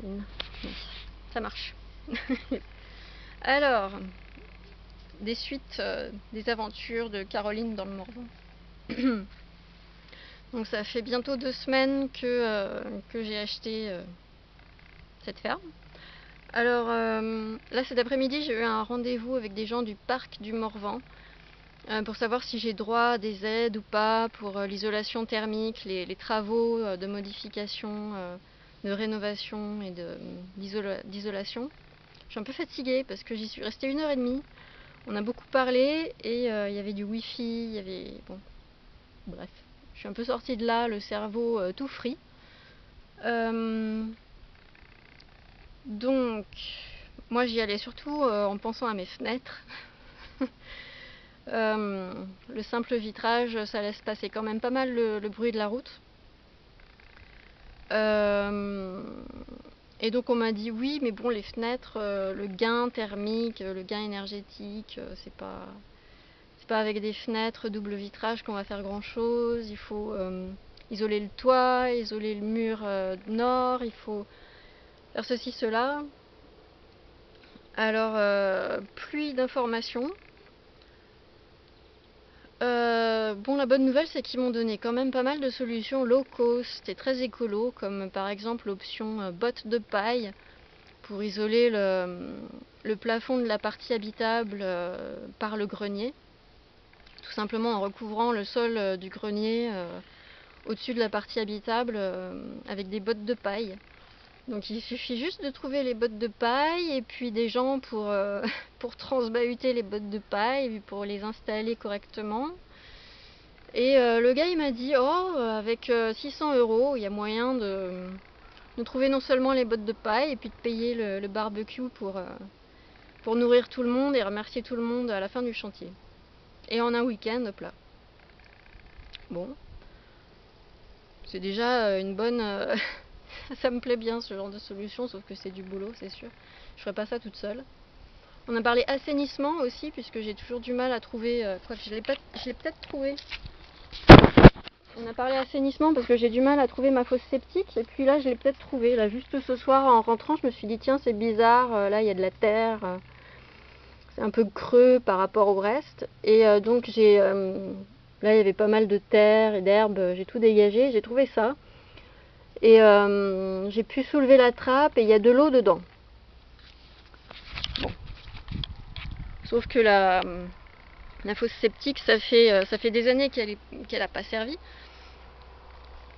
Oui, ça marche. Alors, des suites, des aventures de Caroline dans le Morvan. Donc ça fait bientôt 2 semaines que j'ai acheté cette ferme. Alors là cet après-midi j'ai eu un rendez-vous avec des gens du parc du Morvan pour savoir si j'ai droit à des aides ou pas pour l'isolation thermique, les travaux de modification, de rénovation et d'isolation. Je suis un peu fatiguée parce que j'y suis restée 1h30. On a beaucoup parlé et il y avait du wifi, il y avait... Bon, bref. Je suis un peu sortie de là, le cerveau tout frit. Donc, moi j'y allais surtout en pensant à mes fenêtres. Le simple vitrage, ça laisse passer quand même pas mal le bruit de la route. Et donc on m'a dit oui, mais bon, les fenêtres, le gain thermique, le gain énergétique, c'est pas avec des fenêtres double vitrage qu'on va faire grand chose. Il faut isoler le toit, isoler le mur nord, il faut faire ceci, cela. Alors, pluie d'informations. Bon, la bonne nouvelle, c'est qu'ils m'ont donné quand même pas mal de solutions low cost et très écolo, comme par exemple l'option bottes de paille pour isoler le plafond de la partie habitable par le grenier. Tout simplement en recouvrant le sol du grenier au-dessus de la partie habitable avec des bottes de paille. Donc il suffit juste de trouver les bottes de paille et puis des gens pour transbahuter les bottes de paille et puis pour les installer correctement. Et le gars il m'a dit oh avec 600 €, il y a moyen de trouver non seulement les bottes de paille et puis de payer le barbecue pour nourrir tout le monde et remercier tout le monde à la fin du chantier. Et en un week-end, hop là. Bon, c'est déjà une bonne... ça me plaît bien ce genre de solution, sauf que c'est du boulot, c'est sûr. Je ferai pas ça toute seule. On a parlé assainissement aussi, puisque j'ai toujours du mal à trouver... Quoique je l'ai peut-être trouvé. On a parlé assainissement parce que j'ai du mal à trouver ma fosse septique. Et puis là, je l'ai peut-être trouvé. Là, juste ce soir, en rentrant, je me suis dit, tiens, c'est bizarre. Là, il y a de la terre. C'est un peu creux par rapport au reste. Et donc, j'ai... là, il y avait pas mal de terre et d'herbe. J'ai tout dégagé. J'ai trouvé ça. Et j'ai pu soulever la trappe et il y a de l'eau dedans. Bon. Sauf que la fosse septique, ça fait des années qu'elle n'a pas servi.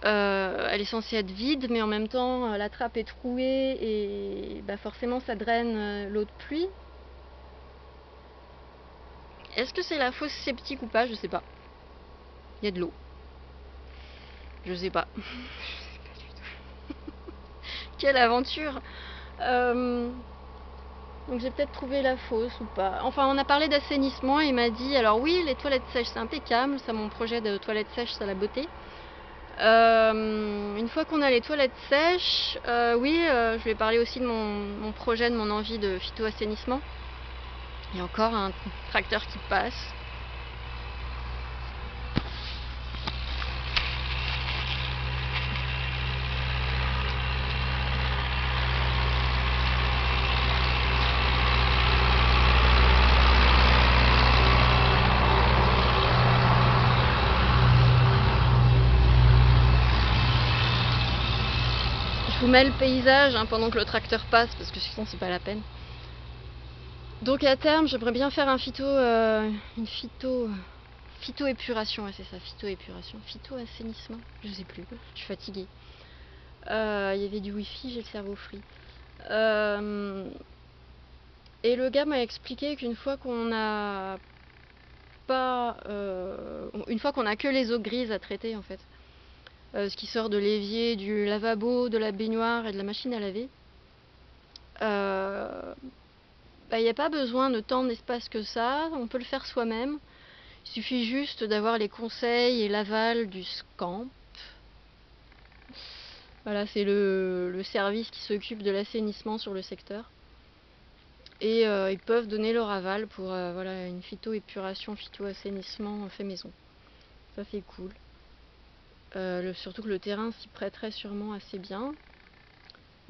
Elle est censée être vide, mais en même temps, la trappe est trouée et bah forcément, ça draine l'eau de pluie. Est-ce que c'est la fosse septique ou pas? Je sais pas. Il y a de l'eau. Je sais pas. Je sais pas du tout. Quelle aventure! Donc j'ai peut-être trouvé la fosse ou pas. Enfin, on a parlé d'assainissement et il m'a dit, alors oui, les toilettes sèches c'est impeccable, ça mon projet de toilettes sèches, c'est la beauté. Une fois qu'on a les toilettes sèches, oui, je vais parler aussi de mon projet, de mon envie de phyto-assainissement. Il y a encore un tracteur qui passe. Je vous mets le paysage pendant que le tracteur passe parce que sinon c'est pas la peine. Donc à terme, j'aimerais bien faire une phyto-épuration, ouais, c'est ça, phyto-épuration, phyto-assainissement, je sais plus, je suis fatiguée. Il y avait du wifi, j'ai le cerveau free. Et le gars m'a expliqué qu'une fois qu'on a pas, une fois qu'on a que les eaux grises à traiter en fait, ce qui sort de l'évier, du lavabo, de la baignoire et de la machine à laver, il n'y a pas besoin de tant d'espace que ça, on peut le faire soi-même. Il suffit juste d'avoir les conseils et l'aval du SCAMP. Voilà, c'est le service qui s'occupe de l'assainissement sur le secteur. Et ils peuvent donner leur aval pour voilà, une phyto-épuration, phyto-assainissement fait maison. Ça c'est cool. Surtout que le terrain s'y prêterait sûrement assez bien.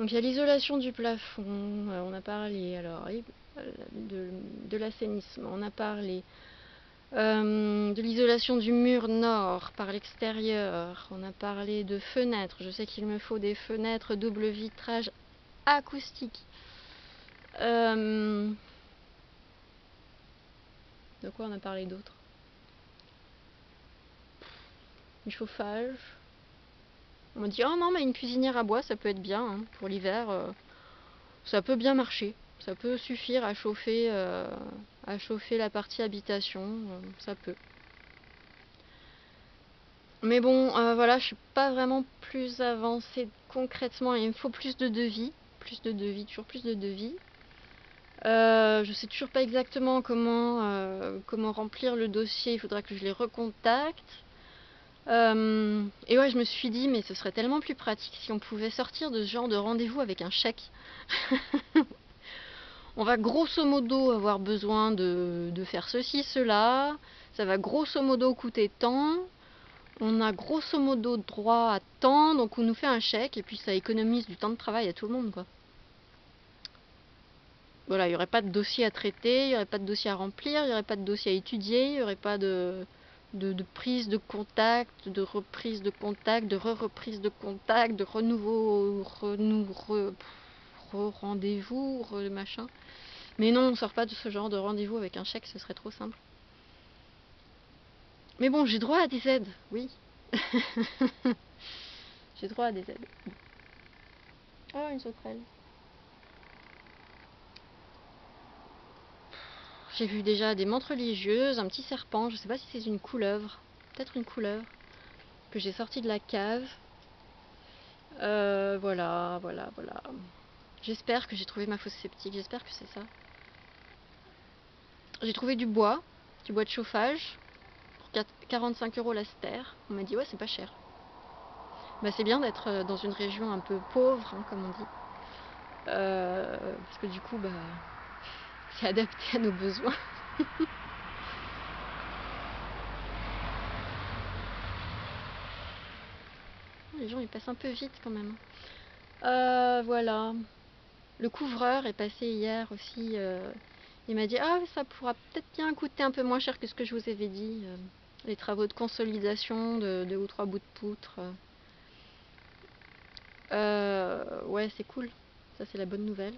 Donc il y a l'isolation du plafond, on a parlé alors de l'assainissement, on a parlé de l'isolation du mur nord par l'extérieur, on a parlé de fenêtres, je sais qu'il me faut des fenêtres double vitrage acoustique. De quoi on a parlé d'autre? Du chauffage. On m'a dit oh non mais une cuisinière à bois ça peut être bien hein, pour l'hiver, ça peut bien marcher, ça peut suffire à chauffer la partie habitation, ça peut. Mais bon voilà, je suis pas vraiment plus avancée concrètement, il me faut plus de devis, toujours plus de devis. Je sais toujours pas exactement comment remplir le dossier, il faudra que je les recontacte. Et ouais, je me suis dit, mais ce serait tellement plus pratique si on pouvait sortir de ce genre de rendez-vous avec un chèque. On va grosso modo avoir besoin de faire ceci, cela. Ça va grosso modo coûter tant. On a grosso modo droit à tant, donc on nous fait un chèque et puis ça économise du temps de travail à tout le monde, quoi. Voilà, il n'y aurait pas de dossier à traiter, il n'y aurait pas de dossier à remplir, il n'y aurait pas de dossier à étudier, il n'y aurait pas de prise de contact, de reprise de contact, de reprise de contact, de renouveau, rendez-vous, machin. Mais non, on sort pas de ce genre de rendez-vous avec un chèque, ce serait trop simple. Mais bon, j'ai droit à des aides, oui. J'ai droit à des aides. Oh, une sauterelle. J'ai vu déjà des menthes religieuses, un petit serpent, je sais pas si c'est une couleuvre, peut-être une couleuvre, que j'ai sorti de la cave. Voilà. J'espère que j'ai trouvé ma fosse septique, j'espère que c'est ça. J'ai trouvé du bois de chauffage, pour 45 € la stère. On m'a dit ouais c'est pas cher. Bah c'est bien d'être dans une région un peu pauvre, hein, comme on dit. Parce que du coup bah c'est adapté à nos besoins. Les gens ils passent un peu vite quand même. Voilà. Le couvreur est passé hier aussi. Il m'a dit ah ça pourra peut-être bien coûter un peu moins cher que ce que je vous avais dit. Les travaux de consolidation de 2 ou 3 bouts de poutre. Ouais c'est cool. Ça c'est la bonne nouvelle.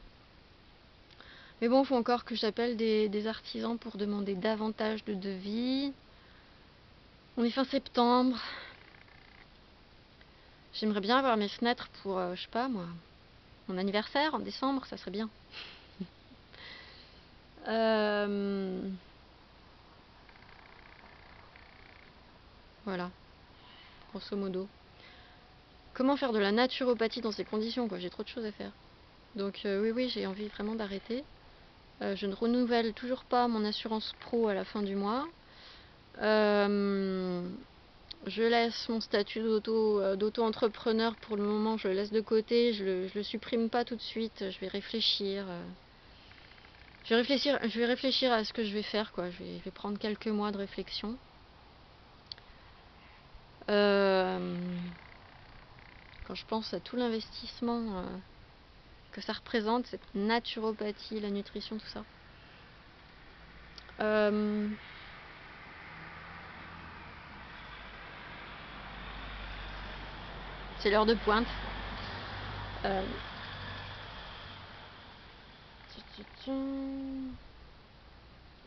Mais bon, il faut encore que j'appelle des artisans pour demander davantage de devis. On est fin septembre. J'aimerais bien avoir mes fenêtres pour, je sais pas moi, mon anniversaire en décembre, ça serait bien. Voilà, grosso modo. Comment faire de la naturopathie dans ces conditions, quoi? J'ai trop de choses à faire. Donc oui, j'ai envie vraiment d'arrêter. Je ne renouvelle toujours pas mon assurance pro à la fin du mois. Je laisse mon statut d'auto-entrepreneur pour le moment, je le laisse de côté, je le supprime pas tout de suite, je vais réfléchir. Je vais réfléchir à ce que je vais faire, quoi. Je vais prendre quelques mois de réflexion. Quand je pense à tout l'investissement que ça représente, cette naturopathie, la nutrition, tout ça. C'est l'heure de pointe.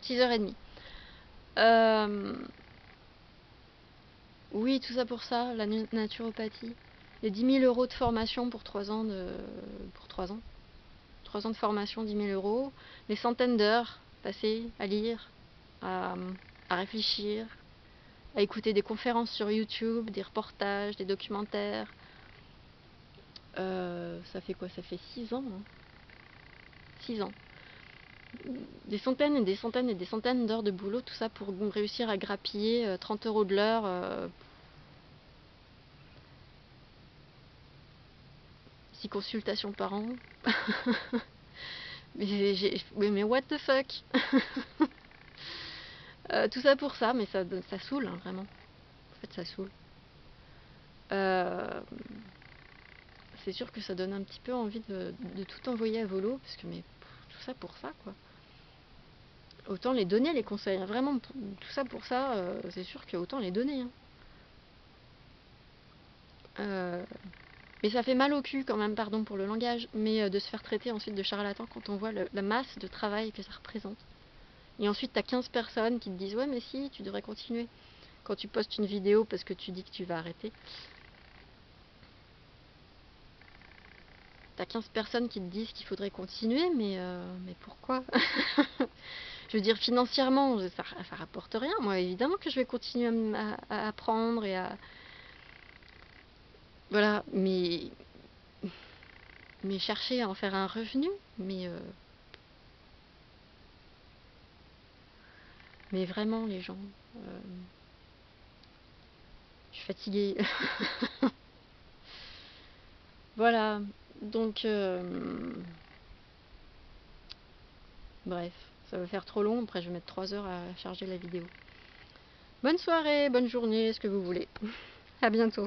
6h30. Oui, tout ça pour ça, la naturopathie. Les 10 000 € de formation pour 3 ans de 3 ans de formation, 10 000 €. Des centaines d'heures passées à lire, à réfléchir, à écouter des conférences sur YouTube, des reportages, des documentaires. Ça fait quoi? Ça fait 6 ans. Hein. 6 ans. Des centaines et des centaines et des centaines d'heures de boulot, tout ça pour réussir à grappiller 30 € de l'heure. 6 consultations par an. mais what the fuck. Tout ça pour ça, mais ça saoule, hein, vraiment. En fait, ça saoule. c'est sûr que ça donne un petit peu envie de tout envoyer à volo, parce que mais tout ça pour ça, quoi. Autant les donner les conseils, hein. Vraiment, tout ça pour ça, c'est sûr que autant les donner. Hein. Mais ça fait mal au cul quand même, pardon pour le langage, mais de se faire traiter ensuite de charlatan quand on voit la masse de travail que ça représente. Et ensuite, t'as 15 personnes qui te disent « Ouais, mais si, tu devrais continuer ». Quand tu postes une vidéo parce que tu dis que tu vas arrêter, t'as 15 personnes qui te disent qu'il faudrait continuer, mais pourquoi? Je veux dire, financièrement, ça rapporte rien. Moi, évidemment que je vais continuer à apprendre et à... Voilà, mais chercher à en faire un revenu, mais vraiment, les gens... je suis fatiguée. Voilà, donc... bref, ça va faire trop long, après je vais mettre 3 heures à charger la vidéo. Bonne soirée, bonne journée, ce que vous voulez. À bientôt.